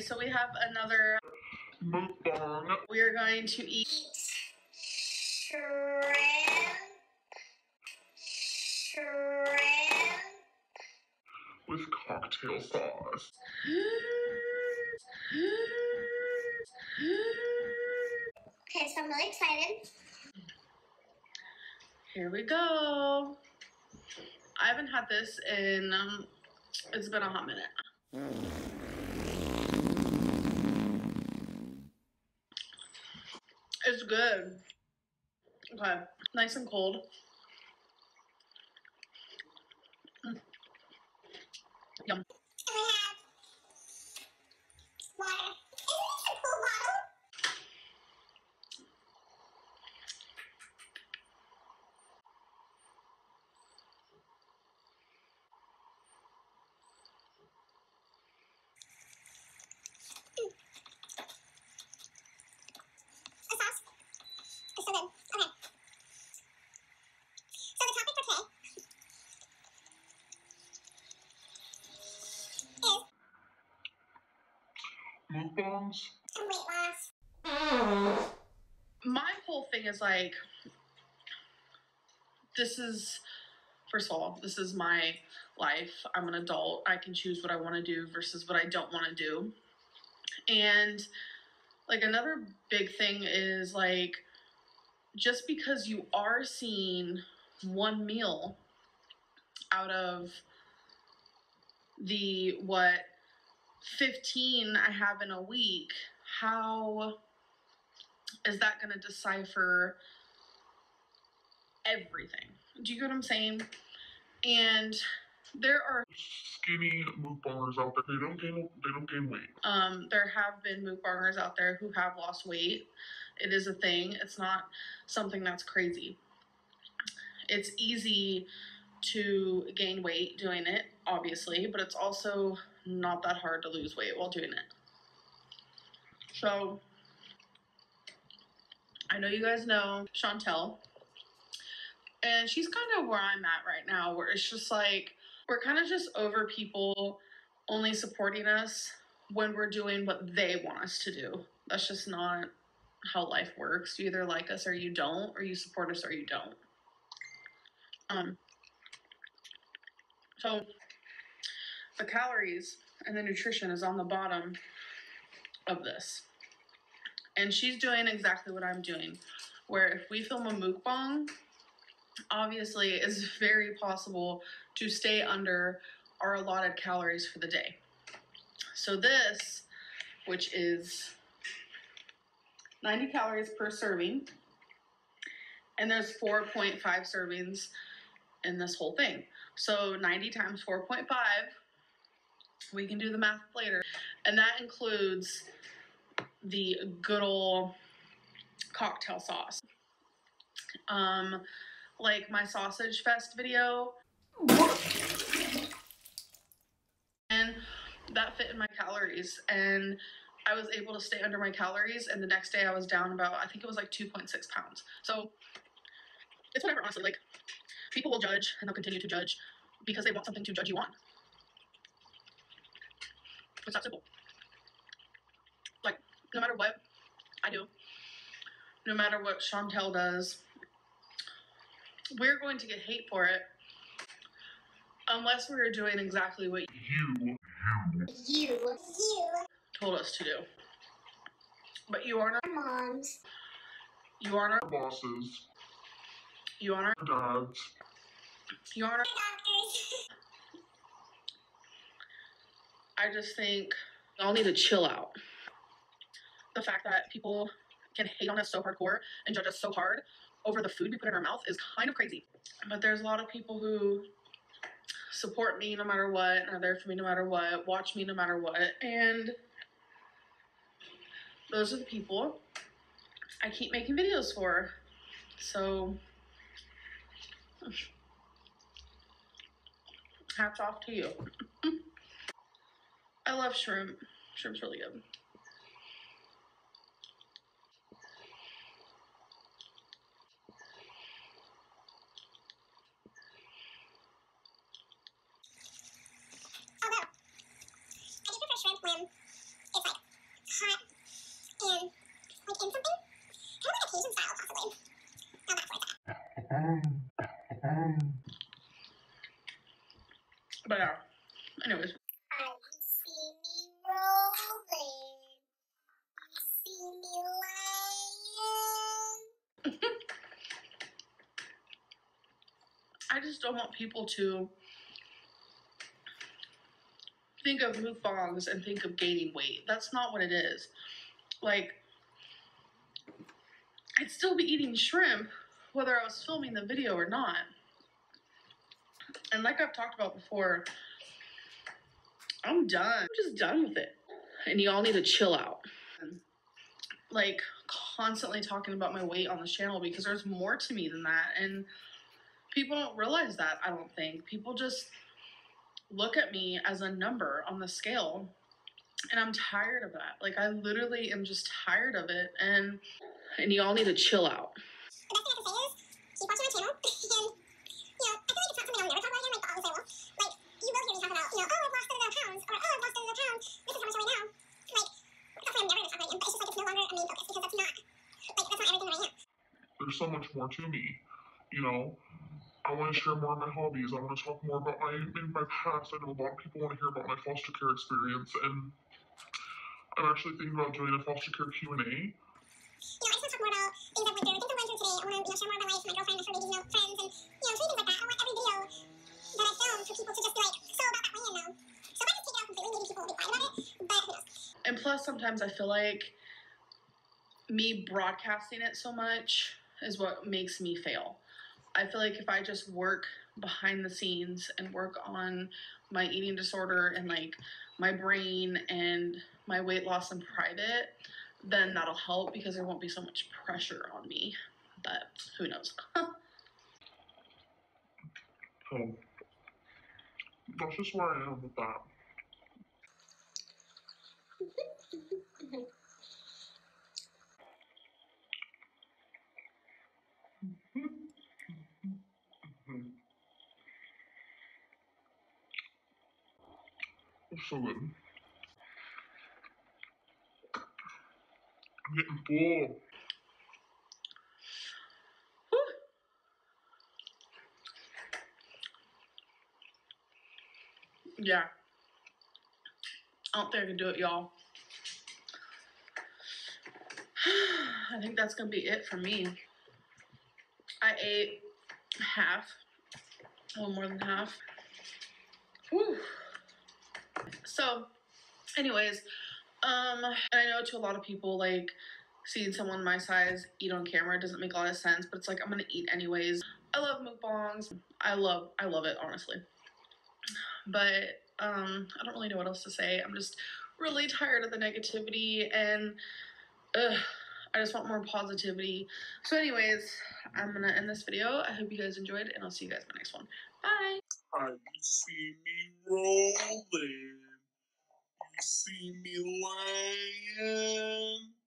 so we have another mukbang. We are going to eat shrimp with cocktail sauce. Okay, so I'm really excited. Here we go. I haven't had this in, it's been a hot minute. It's good. Okay, nice and cold. Yum. And we have water. Isn't this a cool bottle? The sauce is so good. Okay. So the topic for today is Mukbangs. and weight loss. My whole thing is like, this is, first of all, this is my life. I'm an adult. I can choose what I want to do versus what I don't want to do. And like another big thing is like, just because you are seeing one meal out of the, 15 I have in a week, how is that going to decipher everything? Do you get what I'm saying? And there are skinny mukbangers out there. They don't gain weight. There have been mukbangers out there who have lost weight. It is a thing. It's not something that's crazy. It's easy to gain weight doing it, obviously, but it's also not that hard to lose weight while doing it. So I know you guys know Chantel, and she's kind of where I'm at right now, where it's just like, we're kind of just over people only supporting us when we're doing what they want us to do. That's just not how life works. You either like us or you don't, or you support us or you don't. So the calories and the nutrition is on the bottom of this. And she's doing exactly what I'm doing, where if we film a mukbang, obviously it's very possible to stay under our allotted calories for the day. So this, which is 90 calories per serving, and there's 4.5 servings in this whole thing. So 90 times 4.5, we can do the math later. And that includes the good old cocktail sauce. Like my sausage fest video, and that fit in my calories, and I was able to stay under my calories, and the next day I was down about, I think it was like 2.6 pounds. So it's whatever, honestly. Like, people will judge, and they'll continue to judge because they want something to judge you on. It's that simple. Like, no matter what I do, no matter what Chantel does, we're going to get hate for it unless we're doing exactly what you told us to do. But you aren't our Moms. You aren't our bosses. You aren't our dads. You aren't our Doctors. I just think y'all need to chill out. The fact that people can hate on us so hardcore and judge us so hard over the food we put in our mouth is kind of crazy. But there's a lot of people who support me no matter what, are there for me no matter what, watch me no matter what, and those are the people I keep making videos for. So hats off to you. I love shrimp. Shrimp's really good. Although, I do prefer shrimp when it's like But yeah, anyways. You see me rolling. You see me lying. I just don't want people to think of mukbangs and think of gaining weight. That's not what it is. Like, I'd still be eating shrimp whether I was filming the video or not. And like I've talked about before, I'm done. I'm just done with it. And y'all need to chill out. Like, constantly talking about my weight on this channel because there's more to me than that. And people don't realize that, I don't think. People just look at me as a number on the scale. And I'm tired of that. Like, I literally am just tired of it. And y'all need to chill out. The best thing I can say is, keep watching my channel, and, I feel like it's not something I'll never talk about again, like, but obviously I will. Like, you will hear me talk about, oh, I've lost 30 pounds, or, oh, I've lost 30 pounds, this is how much I weigh now. Like, that's not something I'm never gonna talk about again, but it's just like, it's no longer a main focus, because that's not everything that I am. There's so much more to me, I want to share more of my hobbies. I want to talk more about my past. I know a lot of people want to hear about my foster care experience, and I'm actually thinking about doing a foster care Q&A. I just want to talk more about things I've went through, things I'm going through today. I want to, share more of my life, my girlfriend, my fur babies, friends, and, things like that. I want every video that I film for people to just be like, so about that weigh-in now. So if I just take it out completely, maybe people will be quiet about it, but who knows. And plus, sometimes I feel like me broadcasting it so much is what makes me fail. I feel like if I just work behind the scenes and work on my eating disorder and like my brain and my weight loss in private, then that'll help because there won't be so much pressure on me. But who knows? So that's just where I am with that. It's so good. I'm getting full. Yeah. I don't think I can do it, y'all. I think that's gonna be it for me. I ate half, a little more than half. Whew. So, anyways, I know to a lot of people, like, seeing someone my size eat on camera doesn't make a lot of sense, but it's like, I'm gonna eat anyways. I love mukbangs. I love it, honestly. But, I don't really know what else to say. I'm just really tired of the negativity, and, I just want more positivity. So anyways, I'm gonna end this video. I hope you guys enjoyed, and I'll see you guys in the next one. Bye! You see me rolling. You see me lying.